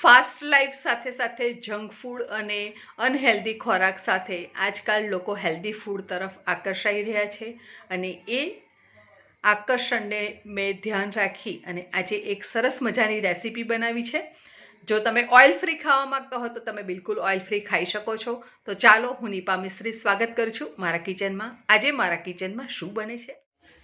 Fast life સાથે સાથે junk food અને અનહેલ્ધી ખોરાક સાથે આજકાલ લોકો હેલ્ધી ફૂડ તરફ આકર્ષાઈ રહ્યા છે અને એ આકર્ષણને મેં ધ્યાન રાખી અને આજે એક સરસ મજાની રેસીપી બનાવી છે. જો તમે ઓઇલ ફ્રી ખાવા માંગતા હો તો તમે બિલકુલ ઓઇલ ફ્રી ખાઈ શકો છો. તો ચાલો, હું નીપા મિસ્ત્રી સ્વાગત કરું છું મારા કિચનમાં. આજે મારા કિચનમાં શું બને છે?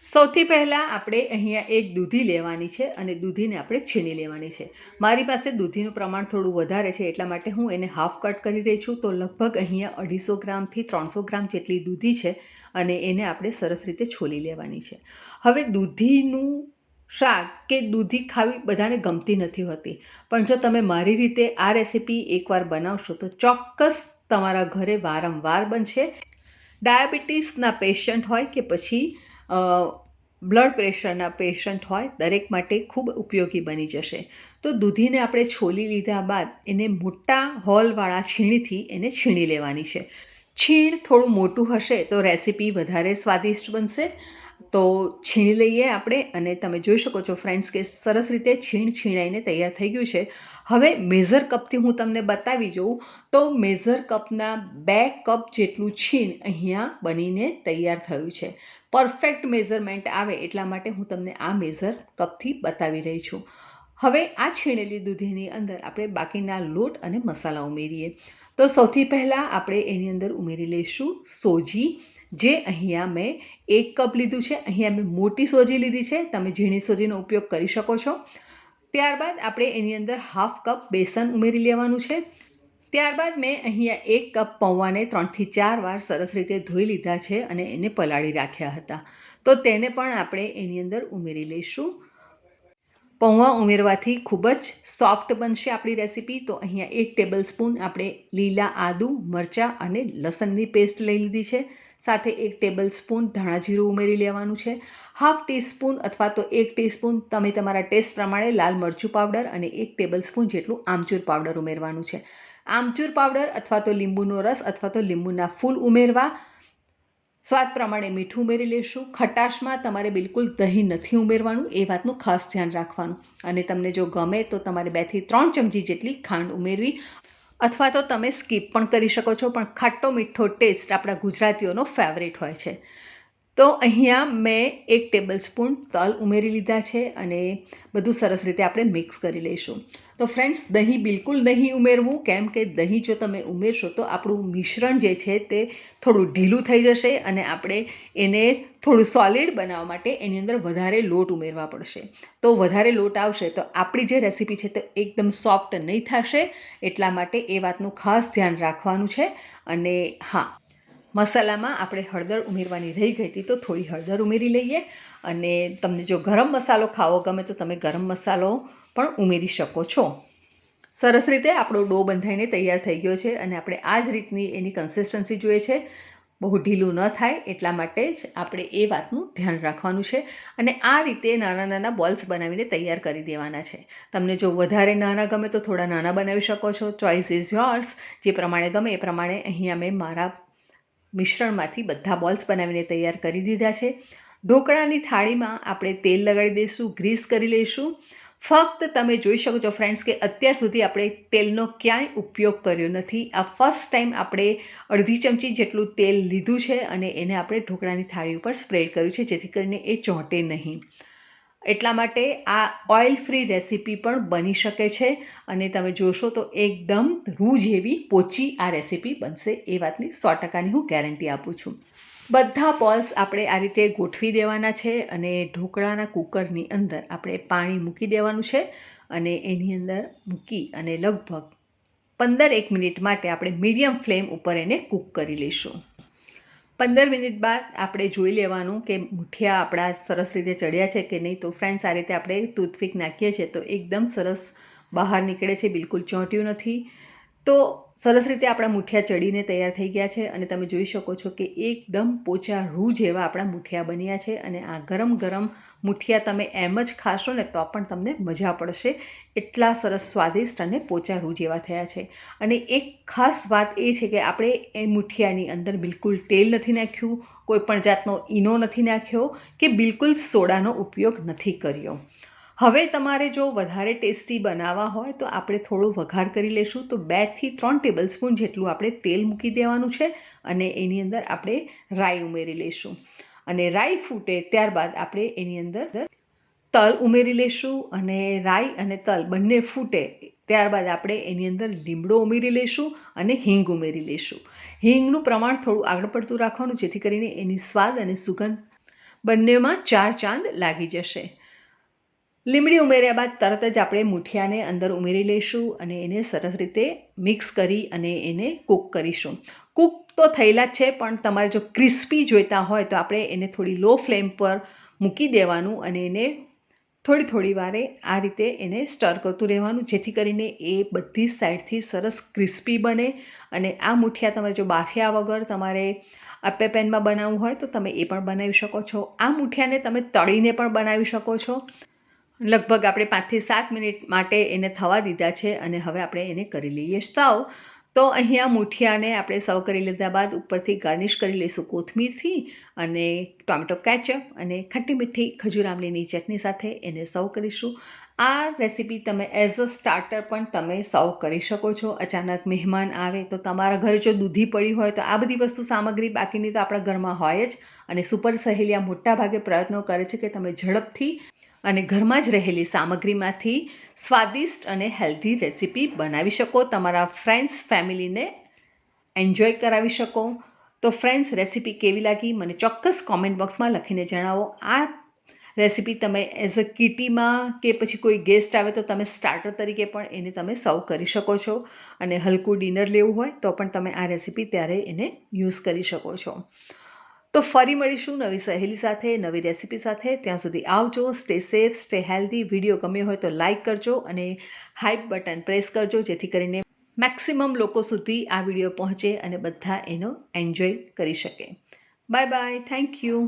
સૌથી પહેલાં આપણે અહીંયા એક દૂધી લેવાની છે અને દૂધીને આપણે છીણી લેવાની છે. મારી પાસે દૂધીનું પ્રમાણ થોડું વધારે છે એટલા માટે હું એને હાફ કટ કરી રહી છું. તો લગભગ અહીંયા 250 ગ્રામથી 300 ગ્રામ જેટલી દૂધી છે અને એને આપણે સરસ રીતે છોલી લેવાની છે. હવે દૂધીનું શાક કે દૂધી ખાવી બધાને ગમતી નથી હોતી, પણ જો તમે મારી રીતે આ રેસીપી એકવાર બનાવશો તો ચોક્કસ તમારા ઘરે વારંવાર બનશે. ડાયાબિટીસના પેશન્ટ હોય કે પછી બ્લડ પ્રેશરના પેશન્ટ હોય, દરેક માટે ખૂબ ઉપયોગી બની જશે. તો દૂધીને આપણે છોલી લીધા બાદ એને મોટા હોલવાળા છીણીથી એને છીણી લેવાની છે. છીણ થોડું મોટું હશે તો રેસીપી વધારે સ્વાદિષ્ટ બનશે. તો છીણી લઈએ આપણે અને તમે જોઈ શકો છો ફ્રેન્ડ્સ કે સરસ રીતે છીણાઈને તૈયાર થઈ ગયું છે. હવે મેઝર કપથી હું તમને બતાવી જોઉં તો મેઝર કપના 2 કપ જેટલું છીણ અહીંયા બનીને તૈયાર થયું છે. પરફેક્ટ મેઝરમેન્ટ આવે એટલા માટે હું તમને આ મેઝર કપથી બતાવી રહી છું. હવે આ છીણેલી દૂધીની અંદર આપણે બાકીના લોટ અને મસાલા ઉમેરીએ. તો સૌથી પહેલાં આપણે એની અંદર ઉમેરી લઈશું સોજી, જે અહીંયા મેં 1 કપ લીધું છે. અહીંયા મેં મોટી સોજી લીધી છે, તમે ઝીણી સોજીનો ઉપયોગ કરી શકો છો. ત્યારબાદ આપણે એની અંદર હાફ કપ બેસન ઉમેરી લેવાનું છે. ત્યારબાદ મેં અહીંયા 1 કપ પૌવાને 3થી 4 વાર સરસ રીતે ધોઈ લીધા છે અને એને પલાળી રાખ્યા હતા. તો તેને પણ આપણે એની અંદર ઉમેરી લઈશું. પૌવા ઉમેરવાથી ખૂબ જ સોફ્ટ બનશે આપણી રેસીપી. તો અહીંયા 1 ટેબલ સ્પૂન આપણે લીલા આદું, મરચાં અને લસણની પેસ્ટ લઈ લીધી છે. સાથે 1 ટેબલ સ્પૂન ધાણા જીરું ઉમેરી લેવાનું છે. હાફ ટીસ્પૂન અથવા તો 1 ટીસ્પૂન તમે તમારા ટેસ્ટ પ્રમાણે લાલ મરચું પાવડર અને 1 ટેબલ સ્પૂન જેટલું આમચૂર પાવડર ઉમેરવાનું છે. આમચૂર પાવડર અથવા તો લીંબુનો રસ અથવા તો લીંબુના ફૂલ ઉમેરવા. સ્વાદ પ્રમાણે મીઠું ઉમેરી લઈશું. ખટાશમાં તમારે બિલકુલ દહીં નથી ઉમેરવાનું, એ વાતનું ખાસ ધ્યાન રાખવાનું. અને તમને જો ગમે તો તમારે 2 થી 3 ચમચી જેટલી ખાંડ ઉમેરવી, અથવા તો તમે સ્કીપ પણ કરી શકો છો, પણ ખાટો મીઠો ટેસ્ટ આપણા ગુજરાતીઓનો ફેવરેટ હોય છે. તો અહીંયા મેં 1 ટેબલ સ્પૂન તલ ઉમેરી લીધા છે અને બધું સરસ રીતે આપણે મિક્સ કરી લઈશું. તો ફ્રેન્ડ્સ, દહીં બિલકુલ નહીં ઉમેરવું, કેમ કે દહીં જો તમે ઉમેરશો તો આપણું મિશ્રણ જે છે તે થોડું ઢીલું થઈ જશે અને આપણે એને થોડું સોલિડ બનાવવા માટે એની અંદર વધારે લોટ ઉમેરવા પડશે. તો વધારે લોટ આવશે તો આપણી જે રેસીપી છે તે એકદમ સોફ્ટ નહીં થશે. એટલા માટે એ વાતનું ખાસ ધ્યાન રાખવાનું છે. અને હા, મસાલામાં આપણે હળદર ઉમેરવાની રહી ગઈ હતી તો થોડી હળદર ઉમેરી લઈએ. અને તમને જો ગરમ મસાલો ખાવો ગમે તો તમે ગરમ મસાલો પણ ઉમેરી શકો છો. સરસ રીતે આપણો ડો બંધાઈને તૈયાર થઈ ગયો છે અને આપણે આ જ રીતની એની કન્સિસ્ટન્સી જોઈએ છે. બહુ ઢીલું ન થાય એટલા માટે જ આપણે એ વાતનું ધ્યાન રાખવાનું છે. અને આ રીતે નાના નાના બોલ્સ બનાવીને તૈયાર કરી દેવાના છે. તમને જો વધારે નાના ગમે તો થોડા નાના બનાવી શકો છો. Choice is yours. જે પ્રમાણે ગમે એ પ્રમાણે અહીંયા મેં મારા મિશ્રણમાંથી બધા બોલ્સ બનાવીને તૈયાર કરી દીધા છે. ઢોકળાની થાળીમાં આપણે તેલ લગાડી દઈશું, ગ્રીસ કરી લઈશું. ફક્ત તમે જોઈ શકો છો ફ્રેન્ડ્સ કે અત્યાર સુધી આપણે તેલનો ક્યાંય ઉપયોગ કર્યો નથી. આ ફર્સ્ટ ટાઈમ આપણે અડધી ચમચી જેટલું તેલ લીધું છે અને એને આપણે ઢોકળાની થાળી ઉપર સ્પ્રેડ કર્યું છે, જેથી કરીને એ ચોંટે નહીં. એટલા માટે આ ઓઇલ ફ્રી રેસીપી પણ બની શકે છે અને તમે જોશો તો એકદમ રૂ જેવી પોચી આ રેસીપી બનશે, એ વાતની 100% હું ગેરંટી આપું છું. બધા બોલ્સ આપણે આ રીતે ગોઠવી દેવાના છે અને ઢોકળાના કુકરની અંદર આપણે પાણી મૂકી દેવાનું છે અને એની અંદર મૂકી અને લગભગ 15-1 મિનિટ માટે આપણે મીડિયમ ફ્લેમ ઉપર એને કૂક કરી લઈશું. 15 મિનિટ બાદ આપણે જોઈ લેવાનું કે મુઠિયા આપણા સરસ રીતે ચડ્યા છે કે નહીં. તો ફ્રેન્ડ્સ, આ રીતે આપણે ટૂથપીક નાખીએ છીએ તો એકદમ સરસ બહાર નીકળે છે, બિલકુલ ચોંટ્યું નથી. તો સરસ રીતે આપણા મુઠિયા ચડીને તૈયાર થઈ ગયા છે અને તમે જોઈ શકો છો કે એકદમ પોચા રૂ જેવા આપણા મુઠિયા બન્યા છે. અને આ ગરમ ગરમ મુઠિયા તમે એમ જ ખાશો ને તો પણ તમને મજા પડશે. એટલા સરસ સ્વાદિષ્ટ અને પોચા રૂ જેવા થયા છે. અને એક ખાસ વાત એ છે કે આપણે એ મુઠિયાની અંદર બિલકુલ તેલ નથી નાખ્યું, કોઈ પણ જાતનો ઈનો નથી નાખ્યો કે બિલકુલ સોડાનો ઉપયોગ નથી કર્યો. હવે તમારે જો વધારે ટેસ્ટી બનાવવા હોય તો આપણે થોડો વઘાર કરી લઈશું. તો 2 થી 3 ટેબલ સ્પૂન જેટલું આપણે તેલ મૂકી દેવાનું છે અને એની અંદર આપણે રાઈ ઉમેરી લઈશું. અને રાઈ ફૂટે ત્યારબાદ આપણે એની અંદર તલ ઉમેરી લઈશું અને રાઈ અને તલ બંને ફૂટે ત્યારબાદ આપણે એની અંદર લીમડો ઉમેરી લઈશું અને હિંગ ઉમેરી લઈશું. હિંગનું પ્રમાણ થોડું આગળ પડતું રાખવાનું જેથી કરીને એની સ્વાદ અને સુગંધ બંનેમાં 4 ચાંદ લાગી જશે. લીમડી ઉમેર્યા બાદ તરત જ આપણે મૂઠિયાને અંદર ઉમેરી લઈશું અને એને સરસ રીતે મિક્સ કરી અને એને કૂક કરીશું. કૂક તો થયેલા જ છે, પણ તમારે જો ક્રિસ્પી જોઈતા હોય તો આપણે એને થોડી લો ફ્લેમ પર મૂકી દેવાનું અને એને થોડી વારે આ રીતે એને સ્ટર કરતું રહેવાનું જેથી કરીને એ બધી સાઈડથી સરસ ક્રિસ્પી બને. અને આ મૂઠિયા તમારે જો બાફ્યા વગર તમારે અપ્પે પેનમાં બનાવવું હોય તો તમે એ પણ બનાવી શકો છો. આ મૂઠિયાને તમે તળીને પણ બનાવી શકો છો. લગભગ આપણે 5 થી 7 મિનિટ માટે એને થવા દીધા છે અને હવે આપણે એને કરી લઈએ સર્વ. તો અહીંયા મૂઠિયાને આપણે સર્વ કરી લીધા બાદ ઉપરથી ગાર્નિશ કરી લઈશું કોથમીરથી અને ટોમેટો કેચઅપ અને ખટ્ટી મીઠી ખજૂર આમલીની ચટણી સાથે એને સર્વ કરીશું. આ રેસીપી તમે એઝ અ સ્ટાર્ટર પણ તમે સર્વ કરી શકો છો. અચાનક મહેમાન આવે તો તમારા ઘરે જો દૂધી પડી હોય તો આ બધી વસ્તુ સામગ્રી બાકીની તો આપણા ઘરમાં હોય જ. અને સુપર સહેલિયા મોટાભાગે પ્રયત્નો કરે છે કે તમે ઝડપથી અને ઘરમાં જ રહેલી સામગ્રીમાંથી સ્વાદિષ્ટ અને હેલ્ધી રેસીપી બનાવી શકો, તમારા ફ્રેન્ડ્સ ફેમિલીને એન્જોય કરાવી શકો. તો ફ્રેન્ડ્સ, રેસીપી કેવી લાગી મને ચોક્કસ કોમેન્ટ બોક્સમાં લખીને જણાવો. આ રેસીપી તમે એઝ અ કિટીમાં કે પછી કોઈ ગેસ્ટ આવે તો તમે સ્ટાર્ટર તરીકે પણ એને તમે સર્વ કરી શકો છો. અને હલકું ડિનર લેવું હોય તો પણ તમે આ રેસીપી ત્યારે એને યુઝ કરી શકો છો. તો ફરી મળીશું નવી સહેલી સાથે, નવી રેસીપી સાથે. ત્યાં સુધી આવજો. Stay safe, stay healthy. Video ગમ્યો હોય તો લાઇક કરજો અને હાઇપ બટન પ્રેસ કરજો જેથી કરીને મેક્સિમમ લોકો સુધી આ વિડીયો પહોંચે અને બધા એનો એન્જોય કરી શકે. Bye bye. Thank you.